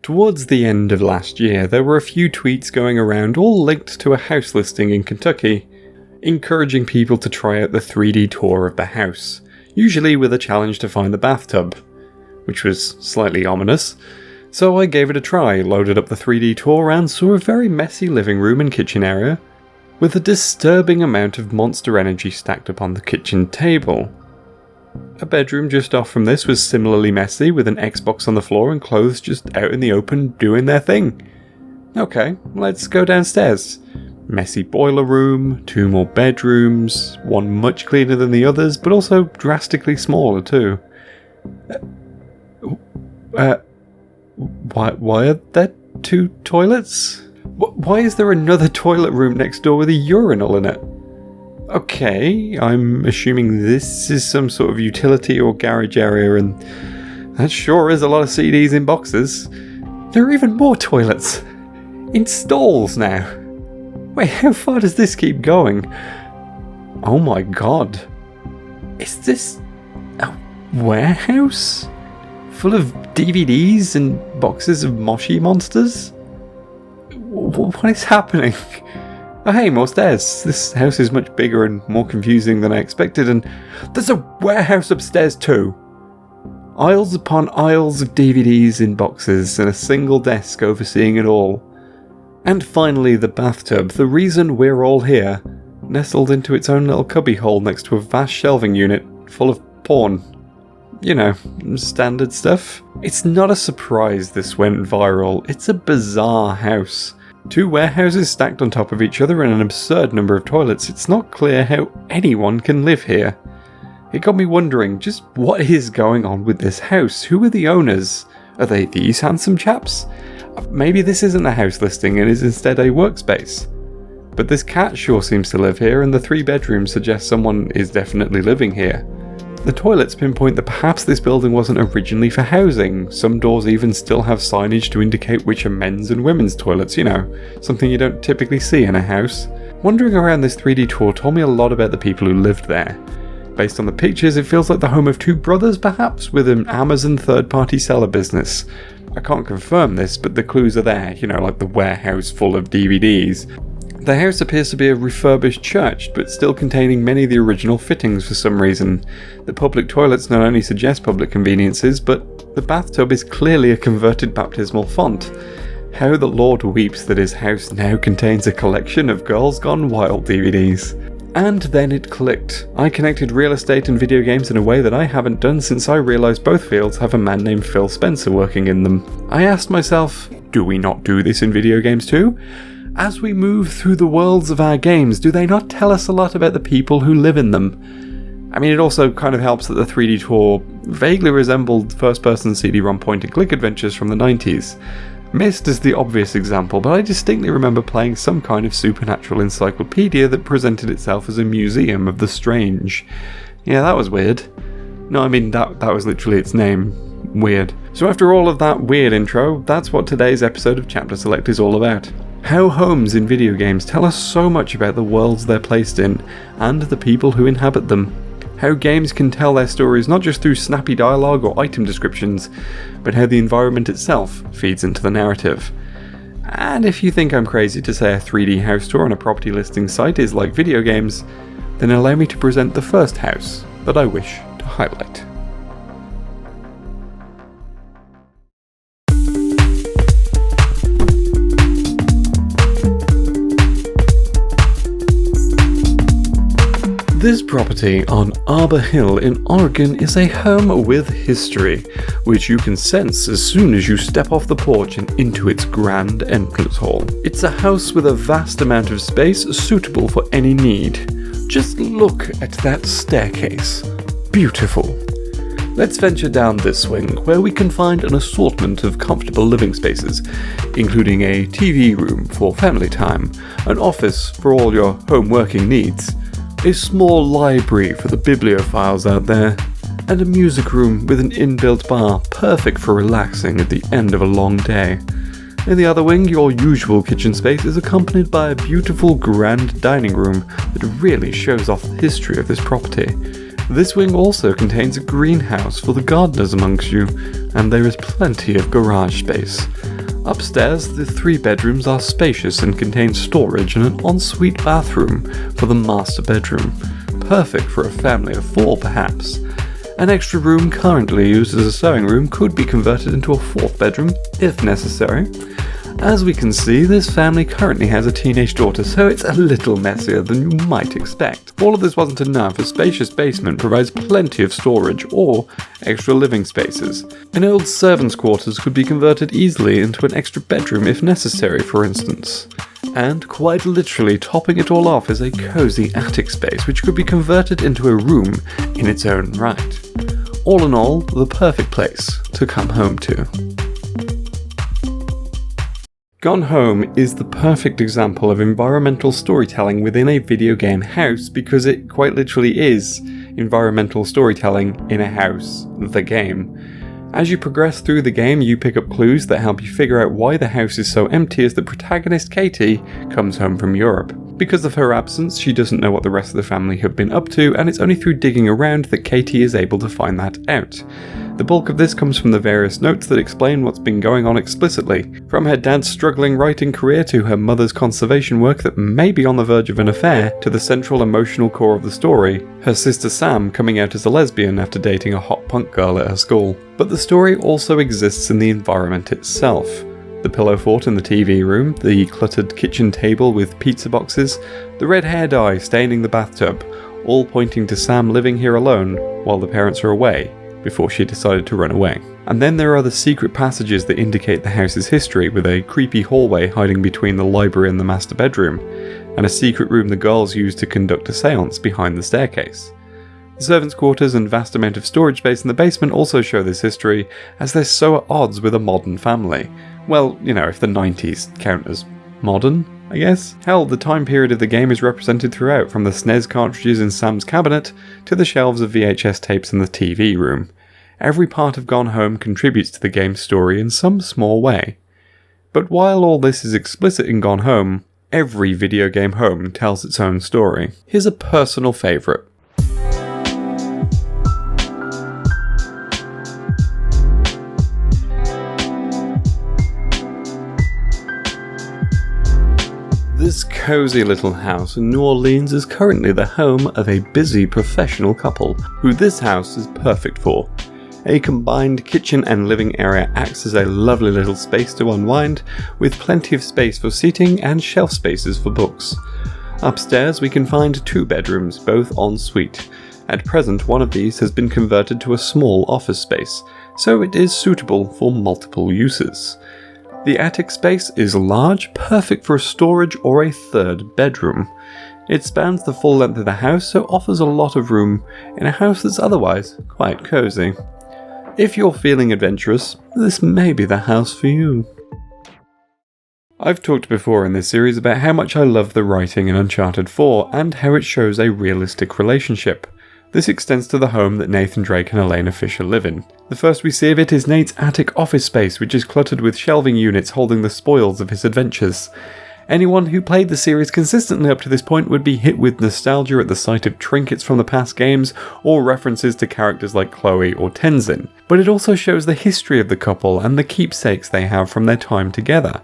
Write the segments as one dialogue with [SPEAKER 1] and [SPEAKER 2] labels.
[SPEAKER 1] Towards the end of last year, there were a few tweets going around all linked to a house listing in Kentucky, encouraging people to try out the 3D tour of the house, usually with a challenge to find the bathtub, which was slightly ominous. So I gave it a try, loaded up the 3D tour and saw a very messy living room and kitchen area, with a disturbing amount of Monster Energy stacked upon the kitchen table. A bedroom just off from this was similarly messy, with an Xbox on the floor and clothes just out in the open doing their thing. Okay, let's go downstairs. Messy boiler room, 2 more bedrooms, one much cleaner than the others, but also drastically smaller too. Why are there 2 toilets? Why is there another toilet room next door with a urinal in it? Okay, I'm assuming this is some sort of utility or garage area, and that sure is a lot of CDs in boxes. There are even more toilets! In stalls now! Wait, how far does this keep going? Oh my god. Is this a warehouse? Full of DVDs and boxes of Moshi monsters? What is happening? Oh hey, more stairs. This house is much bigger and more confusing than I expected, and there's a warehouse upstairs too. Aisles upon aisles of DVDs in boxes and a single desk overseeing it all. And finally the bathtub, the reason we're all here, nestled into its own little cubbyhole next to a vast shelving unit full of porn. You know, standard stuff. It's not a surprise this went viral, it's a bizarre house. 2 warehouses stacked on top of each other and an absurd number of toilets. It's not clear how anyone can live here. It got me wondering just what is going on with this house. Who are the owners? Are they these handsome chaps? Maybe this isn't a house listing and is instead a workspace. But this cat sure seems to live here, and the 3 bedrooms suggest someone is definitely living here. The toilets pinpoint that perhaps this building wasn't originally for housing. Some doors even still have signage to indicate which are men's and women's toilets, you know, something you don't typically see in a house. Wandering around this 3D tour told me a lot about the people who lived there. Based on the pictures, it feels like the home of 2 brothers perhaps, with an Amazon third-party seller business. I can't confirm this, but the clues are there, you know, like the warehouse full of DVDs. The house appears to be a refurbished church, but still containing many of the original fittings for some reason. The public toilets not only suggest public conveniences, but the bathtub is clearly a converted baptismal font. How the Lord weeps that his house now contains a collection of Girls Gone Wild DVDs. And then it clicked. I connected real estate and video games in a way that I haven't done since I realised both fields have a man named Phil Spencer working in them. I asked myself, do we not do this in video games too? As we move through the worlds of our games, do they not tell us a lot about the people who live in them? I mean, it also kind of helps that the 3D tour vaguely resembled first-person CD-ROM point-and-click adventures from the 90s. Myst is the obvious example, but I distinctly remember playing some kind of supernatural encyclopedia that presented itself as a museum of the strange. Yeah, that was weird. No, I mean, that was literally its name. Weird. So after all of that weird intro, that's what today's episode of Chapter Select is all about. How homes in video games tell us so much about the worlds they're placed in, and the people who inhabit them. How games can tell their stories not just through snappy dialogue or item descriptions, but how the environment itself feeds into the narrative. And if you think I'm crazy to say a 3D house tour on a property listing site is like video games, then allow me to present the first house that I wish to highlight. This property on Arbor Hill in Oregon is a home with history, which you can sense as soon as you step off the porch and into its grand entrance hall. It's a house with a vast amount of space suitable for any need. Just look at that staircase. Beautiful. Let's venture down this wing, where we can find an assortment of comfortable living spaces, including a TV room for family time, an office for all your home working needs, a small library for the bibliophiles out there, and a music room with an inbuilt bar perfect for relaxing at the end of a long day. In the other wing, your usual kitchen space is accompanied by a beautiful grand dining room that really shows off the history of this property. This wing also contains a greenhouse for the gardeners amongst you, and there is plenty of garage space. Upstairs, the 3 bedrooms are spacious and contain storage and an ensuite bathroom for the master bedroom, perfect for a family of 4 perhaps. An extra room currently used as a sewing room could be converted into a 4th bedroom if necessary. As we can see, this family currently has a teenage daughter, so it's a little messier than you might expect. All of this wasn't enough. A spacious basement provides plenty of storage or extra living spaces. An old servant's quarters could be converted easily into an extra bedroom if necessary, for instance. And quite literally topping it all off is a cozy attic space which could be converted into a room in its own right. All in all, the perfect place to come home to. Gone Home is the perfect example of environmental storytelling within a video game house because it quite literally is environmental storytelling in a house, the game. As you progress through the game, you pick up clues that help you figure out why the house is so empty as the protagonist Katie comes home from Europe. Because of her absence, she doesn't know what the rest of the family have been up to, and it's only through digging around that Katie is able to find that out. The bulk of this comes from the various notes that explain what's been going on explicitly, from her dad's struggling writing career to her mother's conservation work that may be on the verge of an affair, to the central emotional core of the story, her sister Sam coming out as a lesbian after dating a hot punk girl at her school. But the story also exists in the environment itself. The pillow fort in the TV room, the cluttered kitchen table with pizza boxes, the red hair dye staining the bathtub, all pointing to Sam living here alone while the parents are away, before she decided to run away. And then there are the secret passages that indicate the house's history, with a creepy hallway hiding between the library and the master bedroom, and a secret room the girls use to conduct a seance behind the staircase. The servants' quarters and vast amount of storage space in the basement also show this history, as they're so at odds with a modern family. Well, you know, if the 90s count as modern, I guess. Hell, the time period of the game is represented throughout, from the SNES cartridges in Sam's cabinet to the shelves of VHS tapes in the TV room. Every part of Gone Home contributes to the game's story in some small way. But while all this is explicit in Gone Home, every video game home tells its own story. Here's a personal favourite. This cozy little house in New Orleans is currently the home of a busy professional couple, who this house is perfect for. A combined kitchen and living area acts as a lovely little space to unwind, with plenty of space for seating and shelf spaces for books. Upstairs we can find 2 bedrooms, both en suite. At present, one of these has been converted to a small office space, so it is suitable for multiple uses. The attic space is large, perfect for storage or a 3rd bedroom. It spans the full length of the house, so offers a lot of room in a house that's otherwise quite cozy. If you're feeling adventurous, this may be the house for you. I've talked before in this series about how much I love the writing in Uncharted 4 and how it shows a realistic relationship. This extends to the home that Nathan Drake and Elena Fisher live in. The first we see of it is Nate's attic office space, which is cluttered with shelving units holding the spoils of his adventures. Anyone who played the series consistently up to this point would be hit with nostalgia at the sight of trinkets from the past games or references to characters like Chloe or Tenzin. But it also shows the history of the couple and the keepsakes they have from their time together.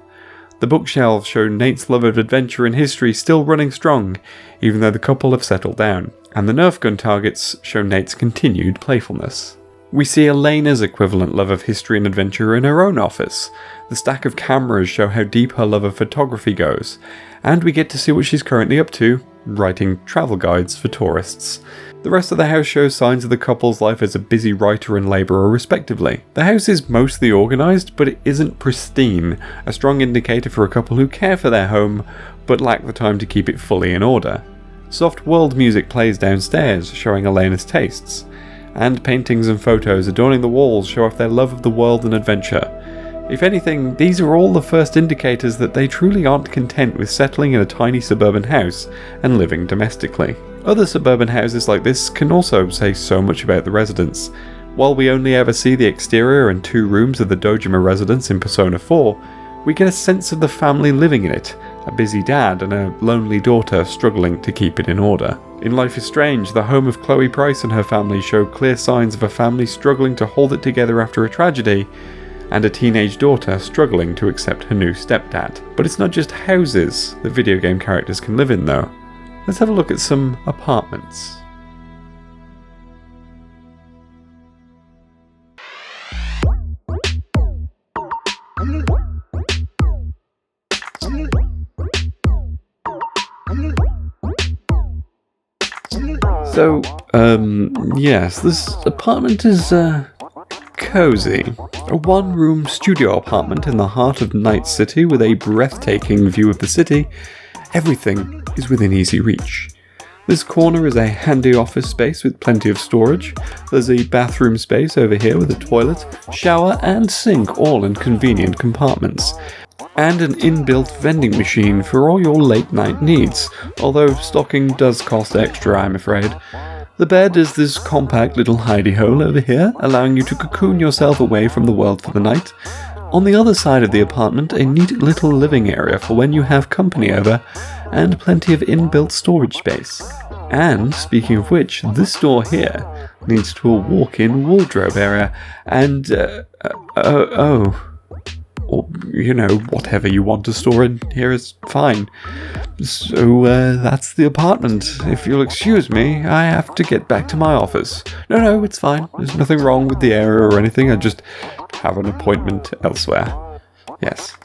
[SPEAKER 1] The bookshelves show Nate's love of adventure and history still running strong, even though the couple have settled down, and the Nerf gun targets show Nate's continued playfulness. We see Elena's equivalent love of history and adventure in her own office. The stack of cameras show how deep her love of photography goes, and we get to see what she's currently up to, writing travel guides for tourists. The rest of the house shows signs of the couple's life as a busy writer and labourer respectively. The house is mostly organised, but it isn't pristine, a strong indicator for a couple who care for their home, but lack the time to keep it fully in order. Soft world music plays downstairs, showing Elena's tastes, and paintings and photos adorning the walls show off their love of the world and adventure. If anything, these are all the first indicators that they truly aren't content with settling in a tiny suburban house and living domestically. Other suburban houses like this can also say so much about the residents. While we only ever see the exterior and 2 rooms of the Dojima residence in Persona 4, we get a sense of the family living in it, a busy dad and a lonely daughter struggling to keep it in order. In Life is Strange, the home of Chloe Price and her family show clear signs of a family struggling to hold it together after a tragedy, and a teenage daughter struggling to accept her new stepdad. But it's not just houses that video game characters can live in though. Let's have a look at some apartments. So, yes, this apartment is, cozy. A one-room studio apartment in the heart of Night City with a breathtaking view of the city. Everything is within easy reach. This corner is a handy office space with plenty of storage. There's a bathroom space over here with a toilet, shower and sink all in convenient compartments. And an inbuilt vending machine for all your late night needs, although stocking does cost extra, I'm afraid. The bed is this compact little hidey hole over here, allowing you to cocoon yourself away from the world for the night. On the other side of the apartment, a neat little living area for when you have company over, and plenty of inbuilt storage space. And, speaking of which, this door here leads to a walk-in wardrobe area, and, or, you know, whatever you want to store in here is fine. So, that's the apartment. If you'll excuse me, I have to get back to my office. No, it's fine. There's nothing wrong with the area or anything. I just have an appointment elsewhere. Yes.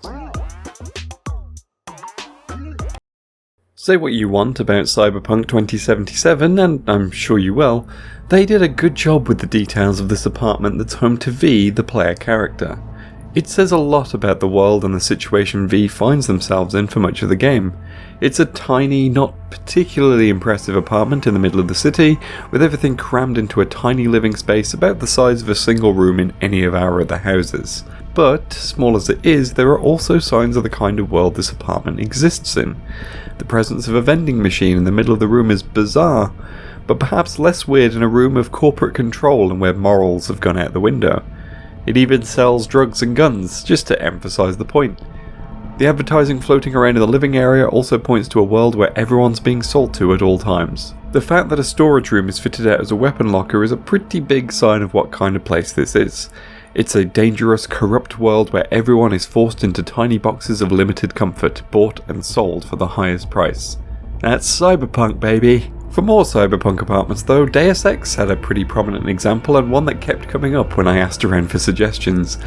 [SPEAKER 1] Say what you want about Cyberpunk 2077, and I'm sure you will, they did a good job with the details of this apartment that's home to V, the player character. It says a lot about the world and the situation V finds themselves in for much of the game. It's a tiny, not particularly impressive apartment in the middle of the city, with everything crammed into a tiny living space about the size of a single room in any of our other houses. But, small as it is, there are also signs of the kind of world this apartment exists in. The presence of a vending machine in the middle of the room is bizarre, but perhaps less weird in a room of corporate control and where morals have gone out the window. It even sells drugs and guns, just to emphasise the point. The advertising floating around in the living area also points to a world where everyone's being sold to at all times. The fact that a storage room is fitted out as a weapon locker is a pretty big sign of what kind of place this is. It's a dangerous, corrupt world where everyone is forced into tiny boxes of limited comfort, bought and sold for the highest price. That's Cyberpunk, baby! For more Cyberpunk apartments though, Deus Ex had a pretty prominent example and one that kept coming up when I asked around for suggestions.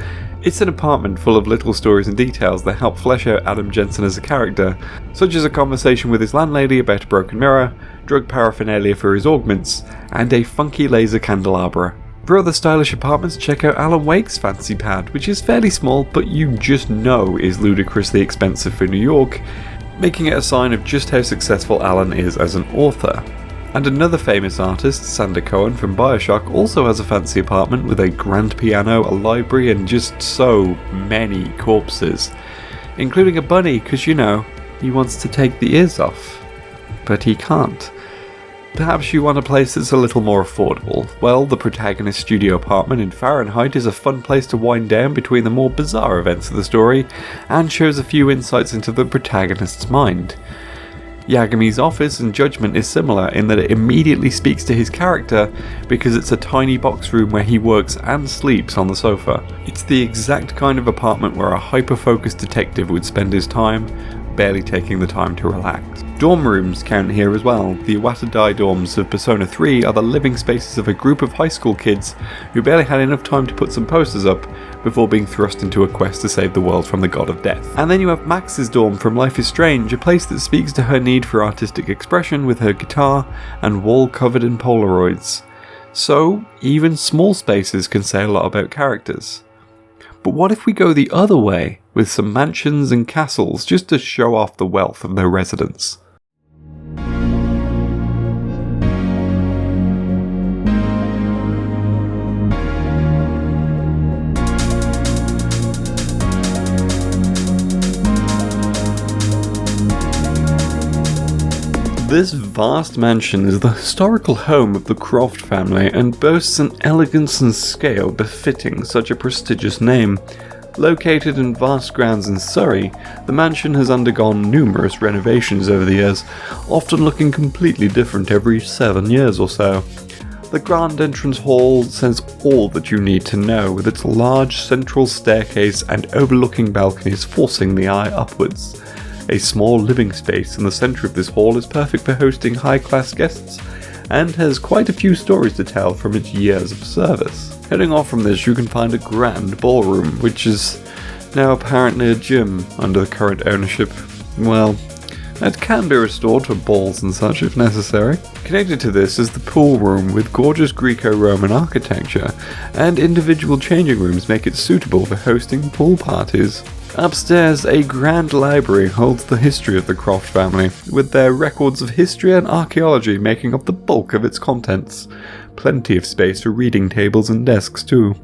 [SPEAKER 1] It's an apartment full of little stories and details that help flesh out Adam Jensen as a character, such as a conversation with his landlady about a broken mirror, drug paraphernalia for his augments, and a funky laser candelabra. For other stylish apartments, check out Alan Wake's fancy pad, which is fairly small but you just know is ludicrously expensive for New York, making it a sign of just how successful Alan is as an author. And another famous artist, Sander Cohen from Bioshock, also has a fancy apartment with a grand piano, a library, and just so many corpses. Including a bunny, because you know, he wants to take the ears off. But he can't. Perhaps you want a place that's a little more affordable. Well, the protagonist's studio apartment in Fahrenheit is a fun place to wind down between the more bizarre events of the story, and shows a few insights into the protagonist's mind. Yagami's office and Judgment is similar in that it immediately speaks to his character because it's a tiny box room where he works and sleeps on the sofa. It's the exact kind of apartment where a hyper-focused detective would spend his time, barely taking the time to relax. Dorm rooms count here as well. The Iwata Dai dorms of Persona 3 are the living spaces of a group of high school kids who barely had enough time to put some posters up before being thrust into a quest to save the world from the god of death. And then you have Max's dorm from Life is Strange, a place that speaks to her need for artistic expression with her guitar and wall covered in Polaroids. So, even small spaces can say a lot about characters. But what if we go the other way, with some mansions and castles just to show off the wealth of their residents? This vast mansion is the historical home of the Croft family and boasts an elegance and scale befitting such a prestigious name. Located in vast grounds in Surrey, the mansion has undergone numerous renovations over the years, often looking completely different every 7 years or so. The grand entrance hall says all that you need to know, with its large central staircase and overlooking balconies forcing the eye upwards. A small living space in the centre of this hall is perfect for hosting high-class guests, and has quite a few stories to tell from its years of service. Heading off from this, you can find a grand ballroom, which is now apparently a gym under the current ownership. Well, it can be restored for balls and such if necessary. Connected to this is the pool room with gorgeous Greco-Roman architecture, and individual changing rooms make it suitable for hosting pool parties. Upstairs, a grand library holds the history of the Croft family, with their records of history and archaeology making up the bulk of its contents. Plenty of space for reading tables and desks too.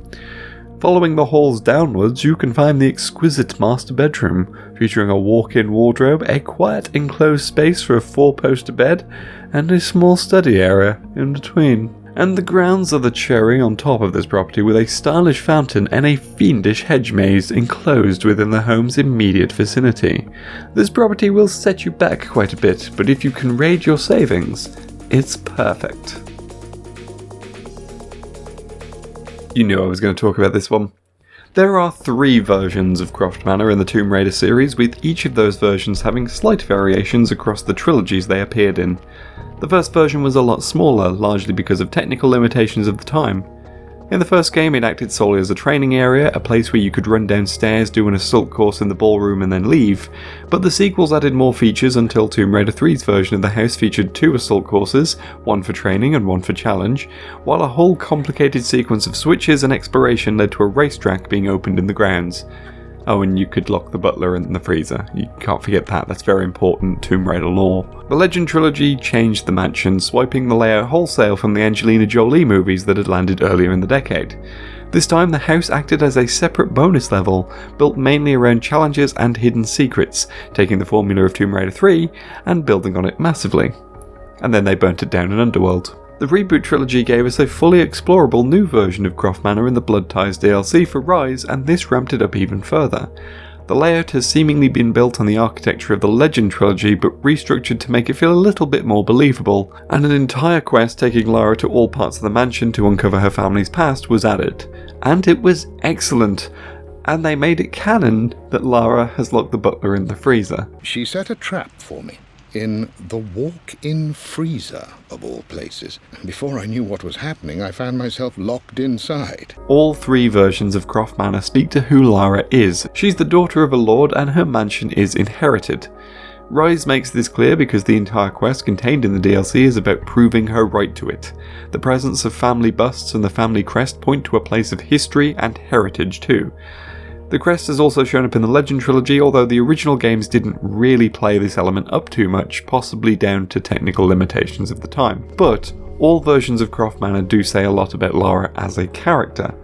[SPEAKER 1] Following the halls downwards, you can find the exquisite master bedroom, featuring a walk-in wardrobe, a quiet enclosed space for a 4-poster bed, and a small study area in between. And the grounds are the cherry on top of this property, with a stylish fountain and a fiendish hedge maze enclosed within the home's immediate vicinity. This property will set you back quite a bit, but if you can raid your savings, it's perfect. You knew I was going to talk about this one. There are 3 versions of Croft Manor in the Tomb Raider series, with each of those versions having slight variations across the trilogies they appeared in. The first version was a lot smaller, largely because of technical limitations of the time. In the first game, it acted solely as a training area, a place where you could run downstairs, do an assault course in the ballroom and then leave, but the sequels added more features until Tomb Raider 3's version of the house featured 2 assault courses, one for training and one for challenge, while a whole complicated sequence of switches and exploration led to a racetrack being opened in the grounds. Oh, and you could lock the butler in the freezer. You can't forget that, that's very important Tomb Raider lore. The Legend trilogy changed the mansion, swiping the layout wholesale from the Angelina Jolie movies that had landed earlier in the decade. This time the house acted as a separate bonus level, built mainly around challenges and hidden secrets, taking the formula of Tomb Raider 3 and building on it massively. And then they burnt it down in Underworld. The reboot trilogy gave us a fully explorable new version of Croft Manor in the Blood Ties DLC for Rise, and this ramped it up even further. The layout has seemingly been built on the architecture of the Legend trilogy, but restructured to make it feel a little bit more believable, and an entire quest taking Lara to all parts of the mansion to uncover her family's past was added. And it was excellent, and they made it canon that Lara has locked the butler in the freezer.
[SPEAKER 2] She set a trap for me. In the walk-in freezer, of all places. Before I knew what was happening, I found myself locked inside.
[SPEAKER 1] All 3 versions of Croft Manor speak to who Lara is. She's the daughter of a lord and her mansion is inherited. Rise makes this clear because the entire quest contained in the DLC is about proving her right to it. The presence of family busts and the family crest point to a place of history and heritage too. The crest has also shown up in the Legend trilogy, although the original games didn't really play this element up too much, possibly down to technical limitations of the time. But all versions of Croft Manor do say a lot about Lara as a character.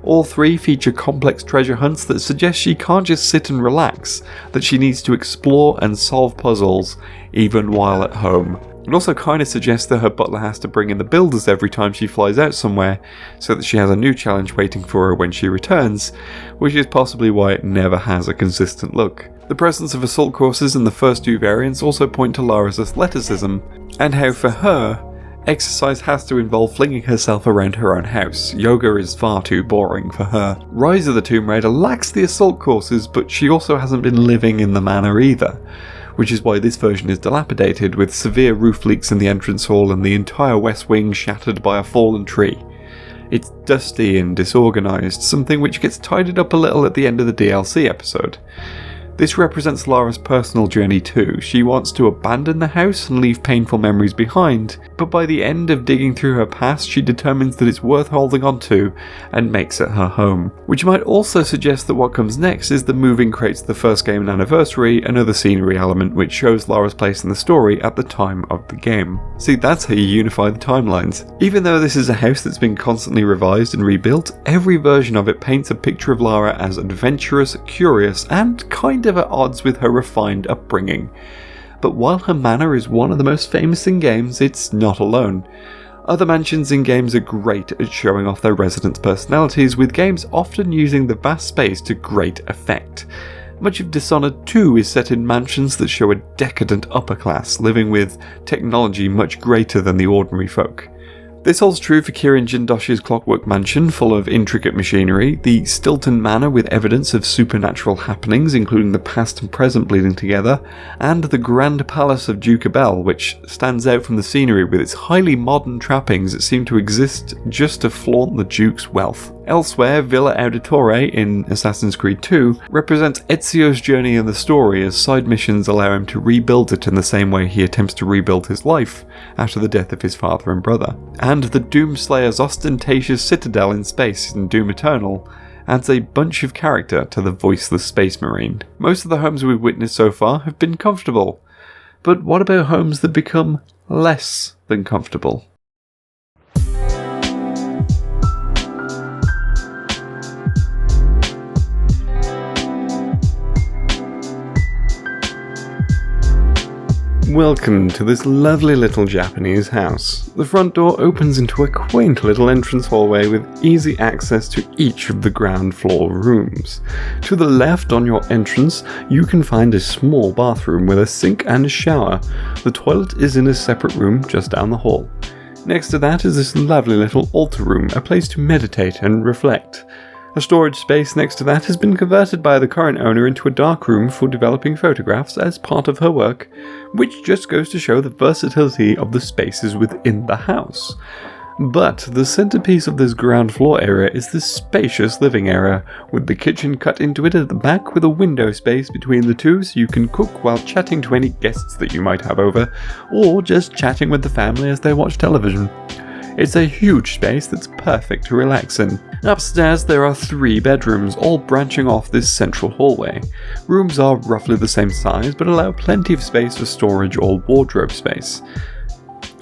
[SPEAKER 1] All 3 feature complex treasure hunts that suggest she can't just sit and relax, that she needs to explore and solve puzzles, even while at home. It also kind of suggests that her butler has to bring in the builders every time she flies out somewhere, so that she has a new challenge waiting for her when she returns, which is possibly why it never has a consistent look. The presence of assault courses in the first 2 variants also point to Lara's athleticism, and how for her, exercise has to involve flinging herself around her own house. Yoga is far too boring for her. Rise of the Tomb Raider lacks the assault courses, but she also hasn't been living in the manor either, which is why this version is dilapidated, with severe roof leaks in the entrance hall and the entire west wing shattered by a fallen tree. It's dusty and disorganised, something which gets tidied up a little at the end of the DLC episode. This represents Lara's personal journey too. She wants to abandon the house and leave painful memories behind, but by the end of digging through her past, she determines that it's worth holding on to and makes it her home. Which might also suggest that what comes next is the moving crates of the first game anniversary, another scenery element which shows Lara's place in the story at the time of the game. See, that's how you unify the timelines. Even though this is a house that's been constantly revised and rebuilt, every version of it paints a picture of Lara as adventurous, curious, and kind of at odds with her refined upbringing. But while her manor is one of the most famous in games, it's not alone. Other mansions in games are great at showing off their residents' personalities, with games often using the vast space to great effect. Much of Dishonored 2 is set in mansions that show a decadent upper class, living with technology much greater than the ordinary folk. This holds true for Kirin Jindosh's Clockwork Mansion, full of intricate machinery, the Stilton Manor with evidence of supernatural happenings, including the past and present bleeding together, and the Grand Palace of Duke Abel, which stands out from the scenery with its highly modern trappings that seem to exist just to flaunt the Duke's wealth. Elsewhere, Villa Auditore in Assassin's Creed 2 represents Ezio's journey in the story, as side missions allow him to rebuild it in the same way he attempts to rebuild his life after the death of his father and brother. And the Doomslayer's ostentatious citadel in space in Doom Eternal adds a bunch of character to the voiceless Space Marine. Most of the homes we've witnessed so far have been comfortable, but what about homes that become less than comfortable? Welcome to this lovely little Japanese house. The front door opens into a quaint little entrance hallway with easy access to each of the ground floor rooms. To the left on your entrance, you can find a small bathroom with a sink and a shower. The toilet is in a separate room just down the hall. Next to that is this lovely little altar room, a place to meditate and reflect. A storage space next to that has been converted by the current owner into a darkroom for developing photographs as part of her work, which just goes to show the versatility of the spaces within the house. But the centerpiece of this ground floor area is the spacious living area, with the kitchen cut into it at the back with a window space between the two so you can cook while chatting to any guests that you might have over, or just chatting with the family as they watch television. It's a huge space that's perfect to relax in. Upstairs there are 3 bedrooms, all branching off this central hallway. Rooms are roughly the same size, but allow plenty of space for storage or wardrobe space.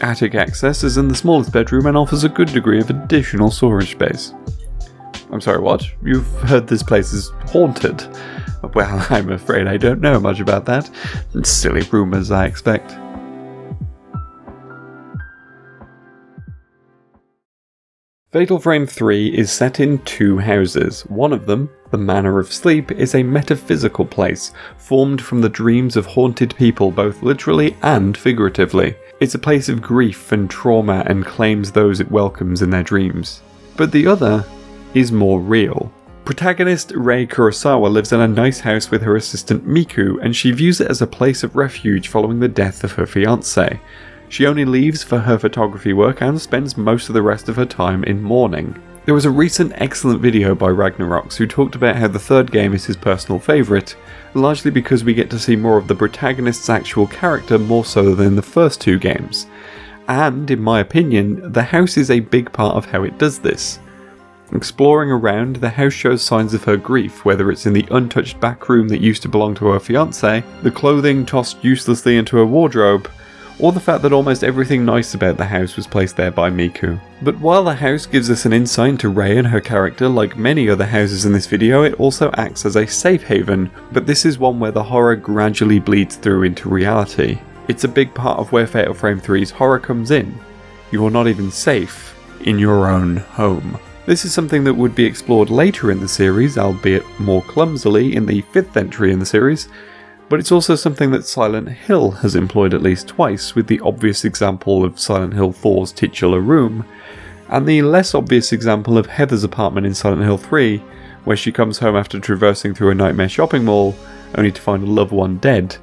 [SPEAKER 1] Attic access is in the smallest bedroom and offers a good degree of additional storage space. I'm sorry, what? You've heard this place is haunted? Well, I'm afraid I don't know much about that. Silly rumours, I expect. Fatal Frame 3 is set in 2 houses. One of them, the Manor of Sleep, is a metaphysical place, formed from the dreams of haunted people both literally and figuratively. It's a place of grief and trauma and claims those it welcomes in their dreams. But the other is more real. Protagonist Rei Kurosawa lives in a nice house with her assistant Miku, and she views it as a place of refuge following the death of her fiancé. She only leaves for her photography work and spends most of the rest of her time in mourning. There was a recent excellent video by Ragnarox who talked about how the third game is his personal favourite, largely because we get to see more of the protagonist's actual character more so than the first 2 games. And, in my opinion, the house is a big part of how it does this. Exploring around, the house shows signs of her grief, whether it's in the untouched back room that used to belong to her fiancé, the clothing tossed uselessly into her wardrobe, or the fact that almost everything nice about the house was placed there by Miku. But while the house gives us an insight into Rei and her character, like many other houses in this video, it also acts as a safe haven, but this is one where the horror gradually bleeds through into reality. It's a big part of where Fatal Frame 3's horror comes in. You are not even safe in your own home. This is something that would be explored later in the series, albeit more clumsily in the 5th entry in the series, but it's also something that Silent Hill has employed at least twice, with the obvious example of Silent Hill 4's titular room, and the less obvious example of Heather's apartment in Silent Hill 3, where she comes home after traversing through a nightmare shopping mall, only to find a loved one dead,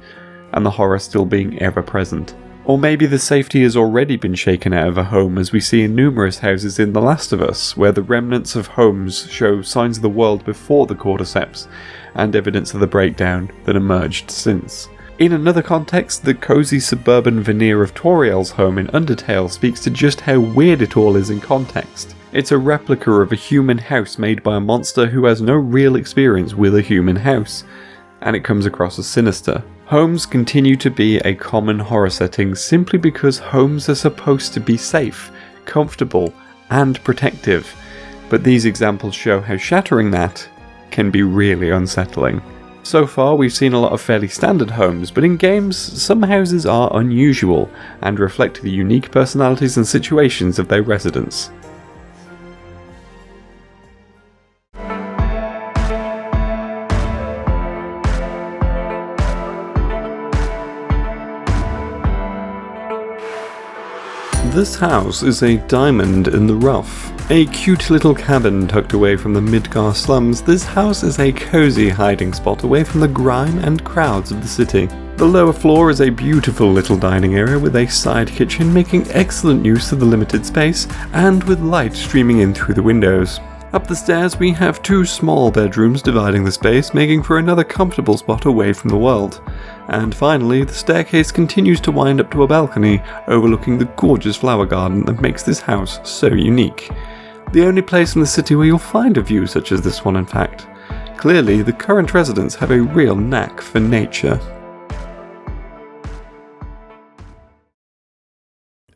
[SPEAKER 1] and the horror still being ever present. Or maybe the safety has already been shaken out of a home, as we see in numerous houses in The Last of Us, where the remnants of homes show signs of the world before the cordyceps, and evidence of the breakdown that emerged since. In another context, the cosy suburban veneer of Toriel's home in Undertale speaks to just how weird it all is in context. It's a replica of a human house made by a monster who has no real experience with a human house, and it comes across as sinister. Homes continue to be a common horror setting simply because homes are supposed to be safe, comfortable, and protective, but these examples show how shattering that can be really unsettling. So far, we've seen a lot of fairly standard homes, but in games, some houses are unusual and reflect the unique personalities and situations of their residents. This house is a diamond in the rough. A cute little cabin tucked away from the Midgar slums, this house is a cozy hiding spot away from the grime and crowds of the city. The lower floor is a beautiful little dining area with a side kitchen making excellent use of the limited space and with light streaming in through the windows. Up the stairs we have 2 small bedrooms dividing the space, making for another comfortable spot away from the world. And finally, the staircase continues to wind up to a balcony overlooking the gorgeous flower garden that makes this house so unique. The only place in the city where you'll find a view such as this one, in fact. Clearly, the current residents have a real knack for nature.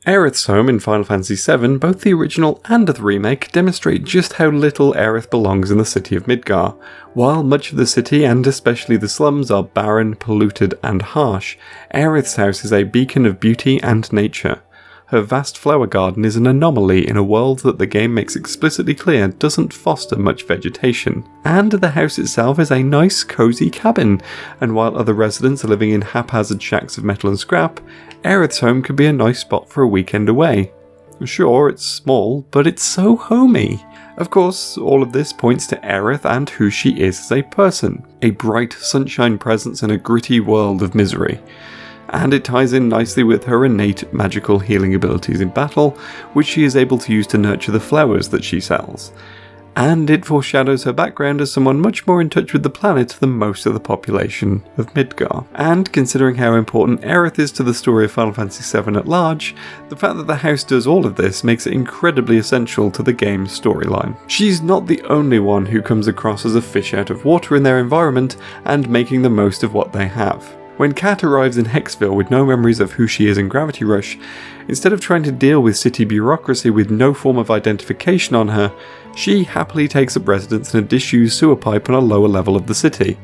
[SPEAKER 1] Aerith's home in Final Fantasy VII, both the original and the remake, demonstrate just how little Aerith belongs in the city of Midgar. While much of the city, and especially the slums, are barren, polluted, and harsh, Aerith's house is a beacon of beauty and nature. Her vast flower garden is an anomaly in a world that the game makes explicitly clear doesn't foster much vegetation. And the house itself is a nice, cozy cabin, and while other residents are living in haphazard shacks of metal and scrap, Aerith's home could be a nice spot for a weekend away. Sure, it's small, but it's so homey. Of course, all of this points to Aerith and who she is as a person, a bright sunshine presence in a gritty world of misery. And it ties in nicely with her innate magical healing abilities in battle, which she is able to use to nurture the flowers that she sells. And it foreshadows her background as someone much more in touch with the planet than most of the population of Midgar. And considering how important Aerith is to the story of Final Fantasy VII at large, the fact that the house does all of this makes it incredibly essential to the game's storyline. She's not the only one who comes across as a fish out of water in their environment and making the most of what they have. When Kat arrives in Hexville with no memories of who she is in Gravity Rush, instead of trying to deal with city bureaucracy with no form of identification on her, she happily takes up residence in a disused sewer pipe on a lower level of the city.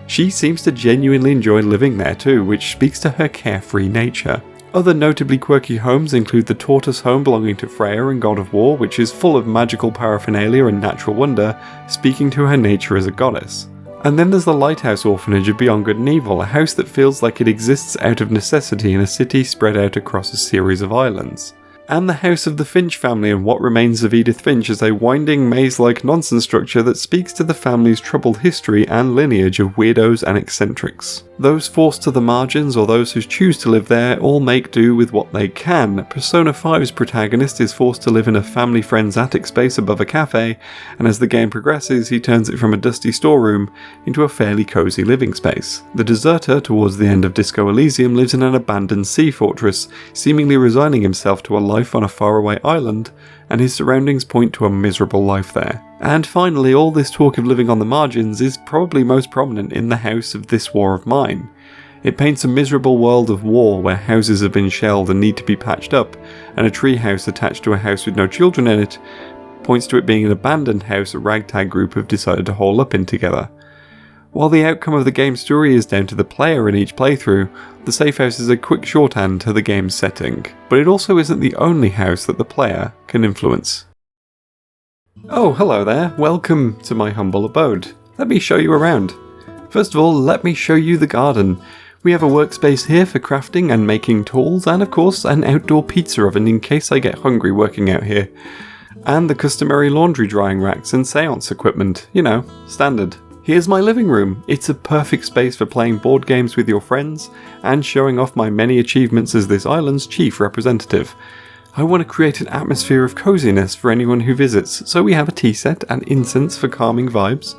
[SPEAKER 1] She seems to genuinely enjoy living there too, which speaks to her carefree nature. Other notably quirky homes include the Tortoise home belonging to Freya and God of War, which is full of magical paraphernalia and natural wonder, speaking to her nature as a goddess. And then there's the Lighthouse Orphanage of Beyond Good and Evil, a house that feels like it exists out of necessity in a city spread out across a series of islands. And the House of the Finch family and what remains of Edith Finch is a winding maze-like nonsense structure that speaks to the family's troubled history and lineage of weirdos and eccentrics. Those forced to the margins or those who choose to live there all make do with what they can. Persona 5's protagonist is forced to live in a family friend's attic space above a cafe, and as the game progresses he turns it from a dusty storeroom into a fairly cozy living space. The deserter towards the end of Disco Elysium lives in an abandoned sea fortress, seemingly resigning himself to a life on a faraway island, and his surroundings point to a miserable life there. And finally, all this talk of living on the margins is probably most prominent in the house of This War of Mine. It paints a miserable world of war where houses have been shelled and need to be patched up, and a tree house attached to a house with no children in it points to it being an abandoned house a ragtag group have decided to hole up in together. While the outcome of the game's story is down to the player in each playthrough, the safe house is a quick shorthand to the game's setting, but it also isn't the only house that the player can influence. Oh, hello there, welcome to my humble abode. Let me show you around. First of all, let me show you the garden. We have a workspace here for crafting and making tools, and of course an outdoor pizza oven in case I get hungry working out here. And the customary laundry drying racks and seance equipment, you know, standard. Here's my living room. It's a perfect space for playing board games with your friends and showing off my many achievements as this island's chief representative. I want to create an atmosphere of coziness for anyone who visits, so we have a tea set and incense for calming vibes.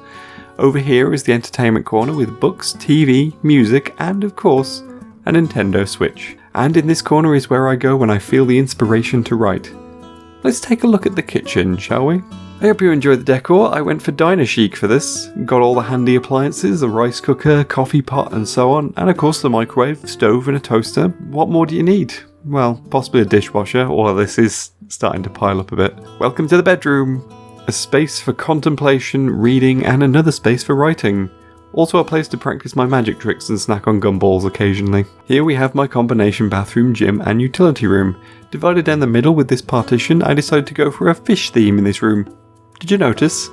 [SPEAKER 1] Over here is the entertainment corner with books, TV, music, and of course, a Nintendo Switch. And in this corner is where I go when I feel the inspiration to write. Let's take a look at the kitchen, shall we? I hope you enjoyed the decor. I went for diner chic for this. Got all the handy appliances, a rice cooker, coffee pot and so on, and of course the microwave, stove and a toaster. What more do you need? Well, possibly a dishwasher. All of this is starting to pile up a bit. Welcome to the bedroom. A space for contemplation, reading and another space for writing. Also a place to practice my magic tricks and snack on gumballs occasionally. Here we have my combination bathroom, gym and utility room. Divided down the middle with this partition, I decided to go for a fish theme in this room. Did you notice?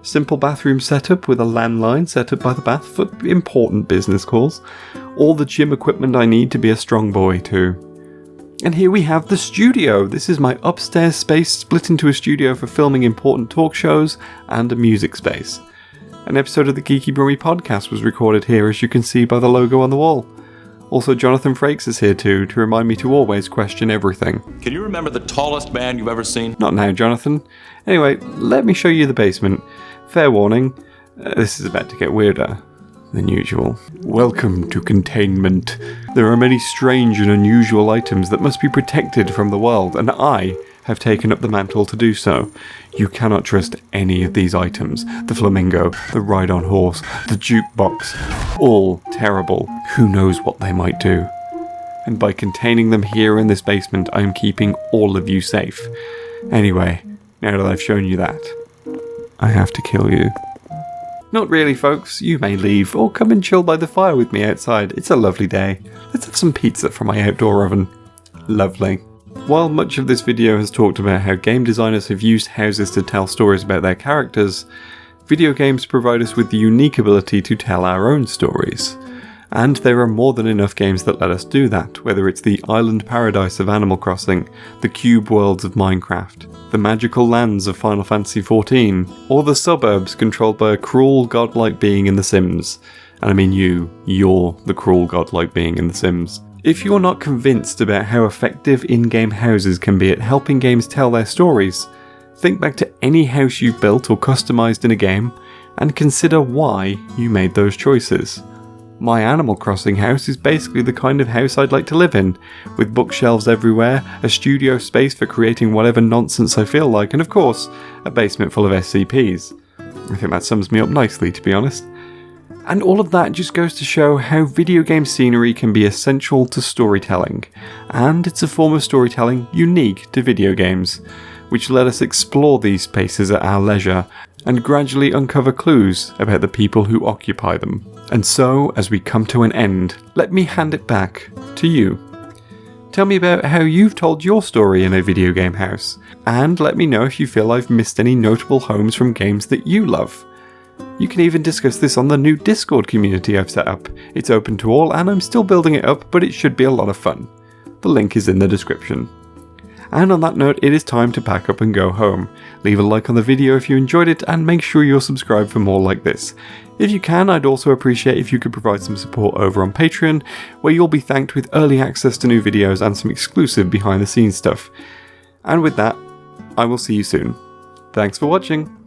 [SPEAKER 1] Simple bathroom setup with a landline set up by the bath for important business calls. All the gym equipment I need to be a strong boy too. And here we have the studio. This is my upstairs space split into a studio for filming important talk shows and a music space. An episode of the Geeky Brummy podcast was recorded here, as you can see by the logo on the wall. Also, Jonathan Frakes is here too, to remind me to always question everything.
[SPEAKER 3] Can you remember the tallest man you've ever seen?
[SPEAKER 1] Not now, Jonathan. Anyway, let me show you the basement. Fair warning, this is about to get weirder than usual. Welcome to containment. There are many strange and unusual items that must be protected from the world, and I have taken up the mantle to do so. You cannot trust any of these items. The flamingo, the ride-on horse, the jukebox, all terrible. Who knows what they might do? And by containing them here in this basement, I am keeping all of you safe. Anyway, now that I've shown you that, I have to kill you. Not really, folks. You may leave, or come and chill by the fire with me outside. It's a lovely day. Let's have some pizza from my outdoor oven. Lovely. While much of this video has talked about how game designers have used houses to tell stories about their characters, video games provide us with the unique ability to tell our own stories. And there are more than enough games that let us do that, whether it's the island paradise of Animal Crossing, the cube worlds of Minecraft, the magical lands of Final Fantasy XIV, or the suburbs controlled by a cruel godlike being in The Sims. And I mean you're the cruel godlike being in The Sims. If you're not convinced about how effective in-game houses can be at helping games tell their stories, think back to any house you've built or customized in a game, and consider why you made those choices. My Animal Crossing house is basically the kind of house I'd like to live in, with bookshelves everywhere, a studio space for creating whatever nonsense I feel like, and of course, a basement full of SCPs. I think that sums me up nicely, to be honest. And all of that just goes to show how video game scenery can be essential to storytelling, and it's a form of storytelling unique to video games, which let us explore these spaces at our leisure, and gradually uncover clues about the people who occupy them. And so, as we come to an end, let me hand it back to you. Tell me about how you've told your story in a video game house, and let me know if you feel I've missed any notable homes from games that you love. You can even discuss this on the new Discord community I've set up. It's open to all, and I'm still building it up, but it should be a lot of fun. The link is in the description. And on that note, it is time to pack up and go home. Leave a like on the video if you enjoyed it, and make sure you're subscribed for more like this. If you can, I'd also appreciate if you could provide some support over on Patreon, where you'll be thanked with early access to new videos and some exclusive behind the scenes stuff. And with that, I will see you soon. Thanks for watching.